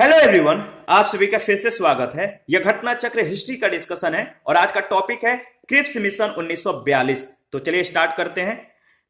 Hello everyone, आप सभी का फिर से स्वागत है। यह घटना चक्र हिस्ट्री का डिस्कशन है और आज का टॉपिक है क्रिप्स मिशन 1942। तो चलिए स्टार्ट करते हैं।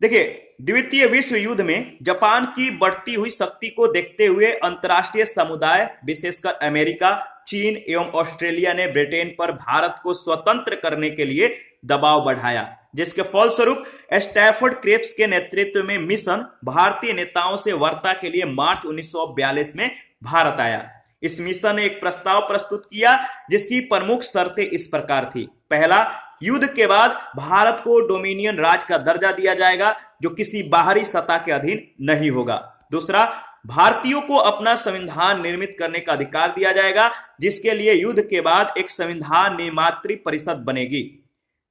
देखिए, द्वितीय विश्व युद्ध में जापान की बढ़ती हुई शक्ति को देखते हुए अंतर्राष्ट्रीय समुदाय विशेषकर अमेरिका, चीन एवं ऑस्ट्रेलिया ने ब्रिटेन पर भारत को स्वतंत्र करने के लिए दबाव बढ़ाया, जिसके फलस्वरूप स्टैफोर्ड क्रिप्स के नेतृत्व में मिशन भारतीय नेताओं से वार्ता के लिए मार्च 1942 में भारत आया। इस मिशन ने एक प्रस्ताव प्रस्तुत किया जिसकी प्रमुख शर्तें इस प्रकार थी। पहला, युद्ध के बाद भारत को डोमिनियन राज का दर्जा दिया जाएगा जो किसी बाहरी सत्ता के अधीन नहीं होगा। दूसरा, भारतीयों को अपना संविधान निर्मित करने का अधिकार दिया जाएगा, जिसके लिए युद्ध के बाद एक संविधान निर्मात्री परिषद बनेगी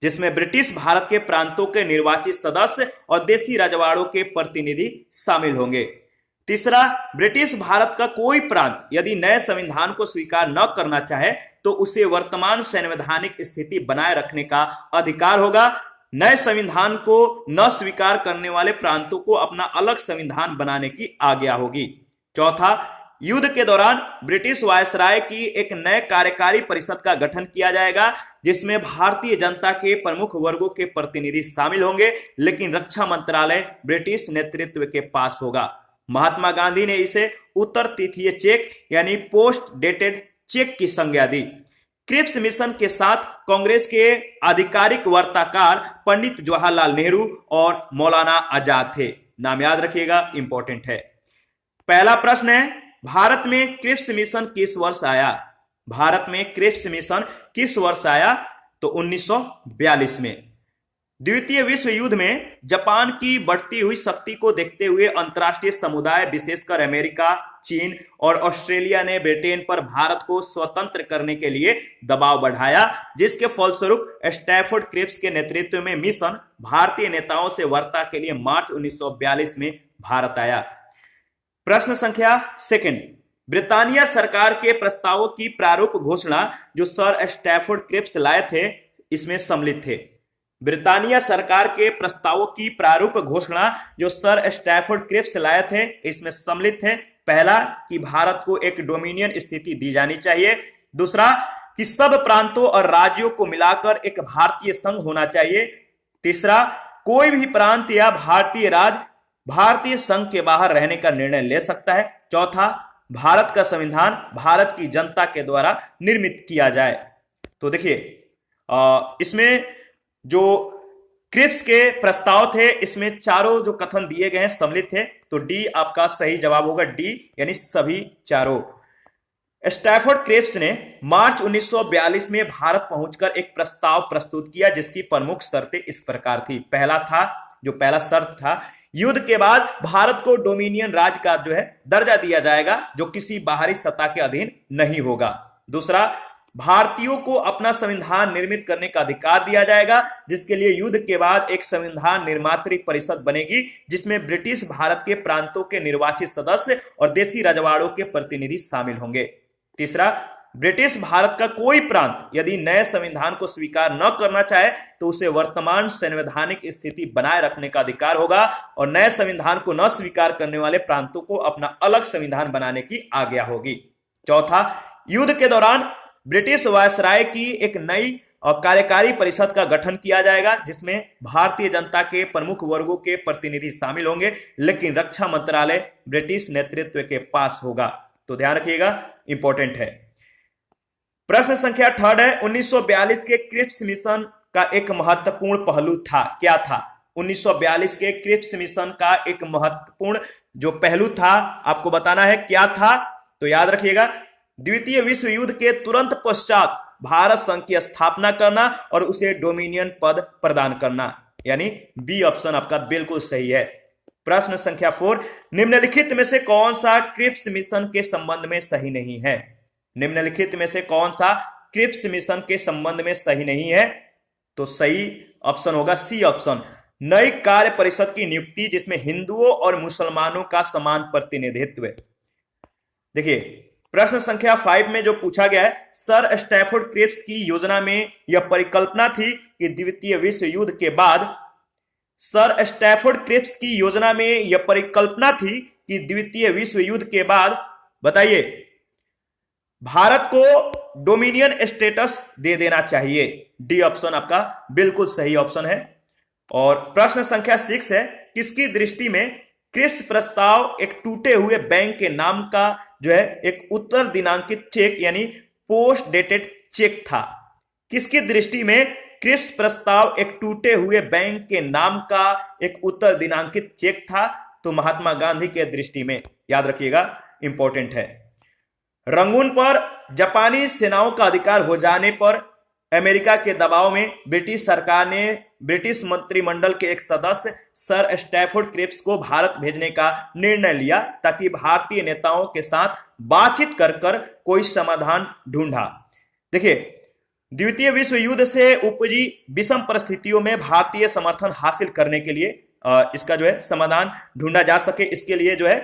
जिसमें ब्रिटिश भारत के प्रांतों के निर्वाचित सदस्य और देसी रजवाड़ों के प्रतिनिधि शामिल होंगे। तीसरा, ब्रिटिश भारत का कोई प्रांत यदि नए संविधान को स्वीकार न करना चाहे तो उसे वर्तमान संवैधानिक स्थिति बनाए रखने का अधिकार होगा। नए संविधान को न स्वीकार करने वाले प्रांतों को अपना अलग संविधान बनाने की आज्ञा होगी। चौथा, युद्ध के दौरान ब्रिटिश वायसराय की एक नए कार्यकारी परिषद का गठन किया जाएगा जिसमें भारतीय जनता के प्रमुख वर्गों के प्रतिनिधि शामिल होंगे, लेकिन रक्षा मंत्रालय ब्रिटिश नेतृत्व के पास होगा। महात्मा गांधी ने इसे उत्तर तिथीय चेक यानी पोस्ट डेटेड चेक की संज्ञा दी। क्रिप्स मिशन के साथ कांग्रेस के आधिकारिक वार्ताकार पंडित जवाहरलाल नेहरू और मौलाना आजाद थे। नाम याद रखिएगा, इंपॉर्टेंट है। पहला प्रश्न है, भारत में क्रिप्स मिशन किस वर्ष आया? भारत में क्रिप्स मिशन किस वर्ष आया? तो 1942 में। द्वितीय विश्व युद्ध में जापान की बढ़ती हुई शक्ति को देखते हुए अंतर्राष्ट्रीय समुदाय विशेषकर अमेरिका, चीन और ऑस्ट्रेलिया ने ब्रिटेन पर भारत को स्वतंत्र करने के लिए दबाव बढ़ाया, जिसके फलस्वरूप स्टैफोर्ड क्रिप्स के नेतृत्व में मिशन भारतीय नेताओं से वार्ता के लिए मार्च 1942 में भारत आया। प्रश्न संख्या सेकंड, ब्रिटानिया सरकार के प्रस्तावों की प्रारूप घोषणा जो सर स्टैफोर्ड क्रिप्स लाए थे इसमें सम्मिलित थे। ब्रिटानिया सरकार के प्रस्तावों की प्रारूप घोषणा जो सर स्टैफोर्ड क्रिप्स लाए थे इसमें सम्मिलित थे। पहला, कि भारत को एक डोमिनियन स्थिति दी जानी चाहिए। दूसरा, कि सब प्रांतों और राज्यों को मिलाकर एक भारतीय संघ होना चाहिए। तीसरा, कोई भी प्रांत या भारतीय राज्य भारतीय संघ के बाहर रहने का निर्णय ले सकता है। चौथा, भारत का संविधान भारत की जनता के द्वारा निर्मित किया जाए। तो देखिए, इसमें जो क्रिप्स के प्रस्ताव थे इसमें चारों जो कथन दिए गए हैं सम्मिलित थे, तो डी आपका सही जवाब होगा, डी यानी सभी चारों। स्टैफोर्ड क्रिप्स ने मार्च 1942 में भारत पहुंचकर एक प्रस्ताव प्रस्तुत किया जिसकी प्रमुख शर्तें इस प्रकार थी। पहला शर्त था, युद्ध के बाद भारत को डोमिनियन राज का जो है दर्जा दिया जाएगा जो किसी बाहरी सत्ता के अधीन नहीं होगा। दूसरा, भारतीयों को अपना संविधान निर्मित करने का अधिकार दिया जाएगा, जिसके लिए युद्ध के बाद एक संविधान निर्मात्री परिषद बनेगी जिसमें ब्रिटिश भारत के प्रांतों के निर्वाचित सदस्य और देसी रजवाड़ों के प्रतिनिधि शामिल होंगे। तीसरा, ब्रिटिश भारत का कोई प्रांत यदि नए संविधान को स्वीकार न करना चाहे तो उसे वर्तमान संवैधानिक स्थिति बनाए रखने का अधिकार होगा और नए संविधान को न स्वीकार करने वाले प्रांतों को अपना अलग संविधान बनाने की आज्ञा होगी। चौथा, युद्ध के दौरान ब्रिटिश वायसराय की एक नई कार्यकारी परिषद का गठन किया जाएगा जिसमें भारतीय जनता के प्रमुख वर्गों के प्रतिनिधि शामिल होंगे, लेकिन रक्षा मंत्रालय ब्रिटिश नेतृत्व के पास होगा। तो ध्यान रखिएगा, इंपॉर्टेंट है। प्रश्न संख्या थर्ड है, 1942 के क्रिप्स मिशन का एक महत्वपूर्ण पहलू था। क्या था? 1942 के क्रिप्स मिशन का एक महत्वपूर्ण जो पहलू था आपको बताना है, क्या था? तो याद रखिएगा, द्वितीय विश्व युद्ध के तुरंत पश्चात भारत संघ की स्थापना करना और उसे डोमिनियन पद प्रदान करना, यानी बी ऑप्शन आपका बिल्कुल सही है। प्रश्न संख्या 4, निम्नलिखित में से कौन सा क्रिप्स मिशन के संबंध में सही नहीं है? निम्नलिखित में से कौन सा क्रिप्स मिशन के संबंध में सही नहीं है? तो सही ऑप्शन होगा सी ऑप्शन, नई कार्य परिषद की नियुक्ति जिसमें हिंदुओं और मुसलमानों का समान प्रतिनिधित्व। देखिए, प्रश्न संख्या 5 में जो पूछा गया है, सर स्टैफोर्ड क्रिप्स की योजना में यह परिकल्पना थी कि द्वितीय विश्व युद्ध के बाद सर स्टैफोर्ड क्रिप्स की योजना में यह परिकल्पना थी कि द्वितीय विश्व युद्ध के बाद बताइए भारत को डोमिनियन स्टेटस दे देना चाहिए। डी ऑप्शन आपका बिल्कुल सही ऑप्शन है। और प्रश्न संख्या 6 है, किसकी दृष्टि में क्रिप्स प्रस्ताव एक टूटे हुए बैंक के नाम का जो है एक उत्तर दिनांकित चेक यानी पोस्ट डेटेड चेक था? किसकी दृष्टि में क्रिप्स प्रस्ताव एक टूटे हुए बैंक के नाम का एक उत्तर दिनांकित चेक था? तो महात्मा गांधी के दृष्टि में, याद रखिएगा, इंपॉर्टेंट है। रंगून पर जापानी सेनाओं का अधिकार हो जाने पर अमेरिका के दबाव में ब्रिटिश सरकार ने ब्रिटिश मंत्रिमंडल के एक सदस्य सर स्टैफोर्ड क्रिप्स को भारत भेजने का निर्णय लिया ताकि भारतीय नेताओं के साथ बातचीत कर कोई समाधान ढूंढा। देखिए, द्वितीय विश्व युद्ध से उपजी विषम परिस्थितियों में भारतीय समर्थन हासिल करने के लिए इसका जो है समाधान ढूंढा जा सके, इसके लिए जो है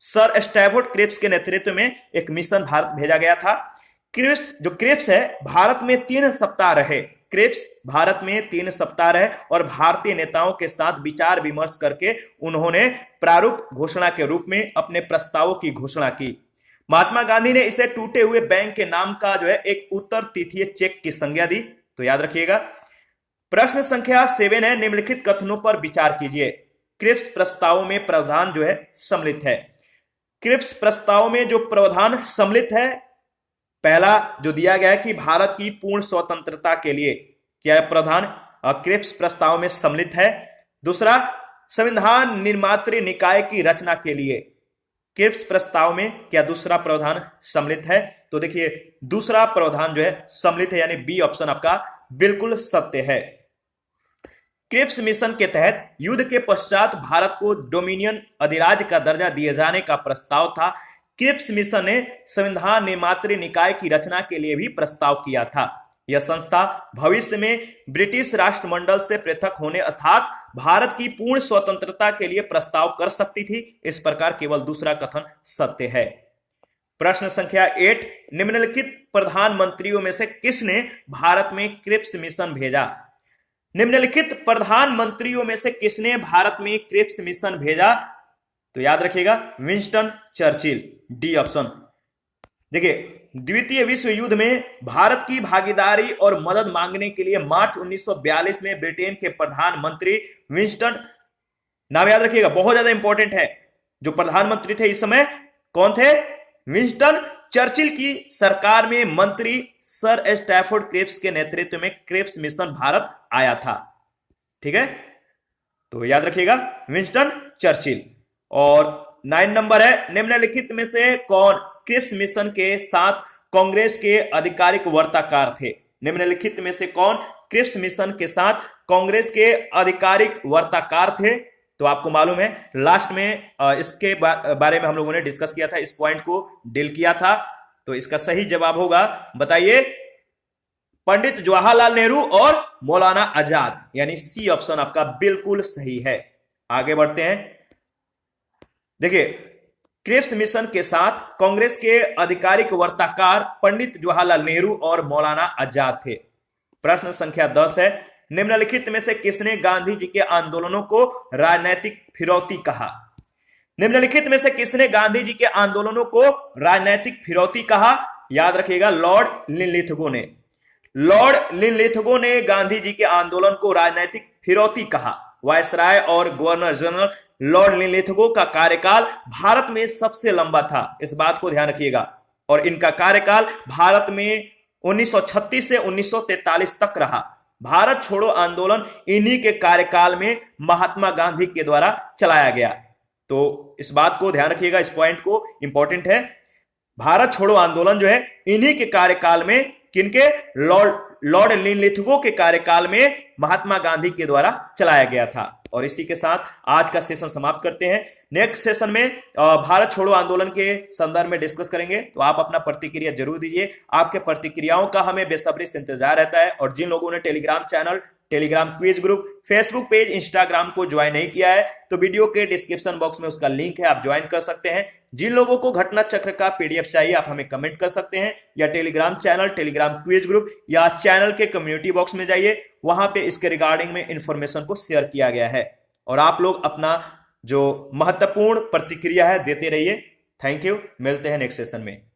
सर स्टैफोर्ड क्रिप्स के नेतृत्व में एक मिशन भारत भेजा गया था। क्रिप्स है भारत में 3 सप्ताह रहे। क्रिप्स भारत में 3 सप्ताह रहे और भारतीय नेताओं के साथ विचार विमर्श करके उन्होंने प्रारूप घोषणा के रूप में अपने प्रस्तावों की घोषणा की। महात्मा गांधी ने इसे टूटे हुए बैंक के नाम का जो है एक उत्तर तिथीय चेक की संज्ञा दी। तो याद रखिएगा। प्रश्न संख्या 7 है, निम्नलिखित कथनों पर विचार कीजिए। क्रिप्स प्रस्तावों में प्रावधान जो है सम्मिलित है। क्रिप्स प्रस्ताव में जो प्रावधान सम्मिलित है, पहला जो दिया गया है कि भारत की पूर्ण स्वतंत्रता के लिए क्या प्रावधान क्रिप्स प्रस्ताव में सम्मिलित है। दूसरा, संविधान निर्मात्री निकाय की रचना के लिए क्रिप्स प्रस्ताव में क्या दूसरा प्रावधान सम्मिलित है? तो देखिए, दूसरा प्रावधान जो है सम्मिलित है, यानी बी ऑप्शन आपका बिल्कुल सत्य है। क्रिप्स मिशन के तहत युद्ध के पश्चात भारत को डोमिनियन अधिराज्य का दर्जा दिए जाने का प्रस्ताव था। क्रिप्स मिशन ने संविधान निर्मात्री निकाय की रचना के लिए भी प्रस्ताव किया था। यह संस्था भविष्य में ब्रिटिश राष्ट्रमंडल से पृथक होने अर्थात भारत की पूर्ण स्वतंत्रता के लिए प्रस्ताव कर सकती थी। इस प्रकार केवल दूसरा कथन सत्य है। प्रश्न संख्या 8, निम्नलिखित प्रधानमंत्रियों में से किसने भारत में क्रिप्स मिशन भेजा? निम्नलिखित प्रधानमंत्रियों में से किसने भारत में क्रिप्स मिशन भेजा? तो याद रखिएगा, विंस्टन चर्चिल, डी ऑप्शन। देखिए, द्वितीय विश्व युद्ध में भारत की भागीदारी और मदद मांगने के लिए मार्च 1942 में ब्रिटेन के प्रधानमंत्री विंस्टन, नाम याद रखिएगा, बहुत ज्यादा इंपॉर्टेंट है। जो प्रधानमंत्री थे इस समय कौन थे? विंस्टन चर्चिल की सरकार में मंत्री सर स्टैफोर्ड क्रिप्स के नेतृत्व में क्रिप्स मिशन भारत आया था। ठीक है, तो याद रखिएगा, विंस्टन चर्चिल। और 9 नंबर है, निम्नलिखित में से कौन क्रिप्स मिशन के साथ कांग्रेस के आधिकारिक वार्ताकार थे? निम्नलिखित में से कौन क्रिप्स मिशन के साथ कांग्रेस के आधिकारिक वार्ताकार थे? तो आपको मालूम है, लास्ट में इसके बारे में हम लोगों ने डिस्कस किया था, इस पॉइंट को डील किया था। तो इसका सही जवाब होगा, बताइए, पंडित जवाहरलाल नेहरू और मौलाना आजाद, यानी सी ऑप्शन आपका बिल्कुल सही है। आगे बढ़ते हैं। देखिए, क्रिप्स मिशन के साथ कांग्रेस के आधिकारिक वार्ताकार पंडित जवाहरलाल नेहरू और मौलाना आजाद थे। प्रश्न संख्या 10 है, निम्नलिखित में से किसने गांधी जी के आंदोलनों को राजनैतिक फिरौती कहा? निम्नलिखित में से किसने गांधी जी के आंदोलनों को राजनैतिक फिरौती कहा? याद रखिएगा, लॉर्ड लिनलिथगो ने। लॉर्ड लिनलिथगो ने गांधी जी के आंदोलन को राजनैतिक फिरौती कहा। वायसराय और गवर्नर जनरल लॉर्ड लिनलिथगो का कार्यकाल भारत में सबसे लंबा था, इस बात को ध्यान रखिएगा। और इनका कार्यकाल भारत में 1936 से 1943 तक रहा। भारत छोड़ो आंदोलन इन्हीं के कार्यकाल में महात्मा गांधी के द्वारा चलाया गया। तो इस बात को ध्यान रखिएगा, इस पॉइंट को, इंपॉर्टेंट है। भारत छोड़ो आंदोलन जो है इन्हीं के कार्यकाल में, किनके? लॉर्ड लिनलिथगो के कार्यकाल में महात्मा गांधी के द्वारा चलाया गया था। और इसी के साथ आज का सेशन समाप्त करते हैं। नेक्स्ट सेशन में भारत छोड़ो आंदोलन के संदर्भ में डिस्कस करेंगे। तो आप अपना प्रतिक्रिया जरूर दीजिए, आपके प्रतिक्रियाओं का हमें बेसब्री से इंतजार रहता है। और जिन लोगों ने Telegram channel, Telegram quiz group, Facebook page, Instagram को ज्वाइन नहीं किया है तो वीडियो के डिस्क्रिप्शन बॉक्स में उसका लिंक है, आप ज्वाइन कर सकते हैं। जिन लोगों को घटना चक्र का पीडीएफ चाहिए आप हमें कमेंट कर सकते हैं, या Telegram channel, Telegram quiz group या चैनल के कम्युनिटी बॉक्स में जाइए, वहां पे इसके रिगार्डिंग में इंफॉर्मेशन को शेयर किया गया है। और आप लोग अपना जो महत्वपूर्ण प्रतिक्रिया है देते रहिए। थैंक यू, मिलते हैं नेक्स्ट सेशन में।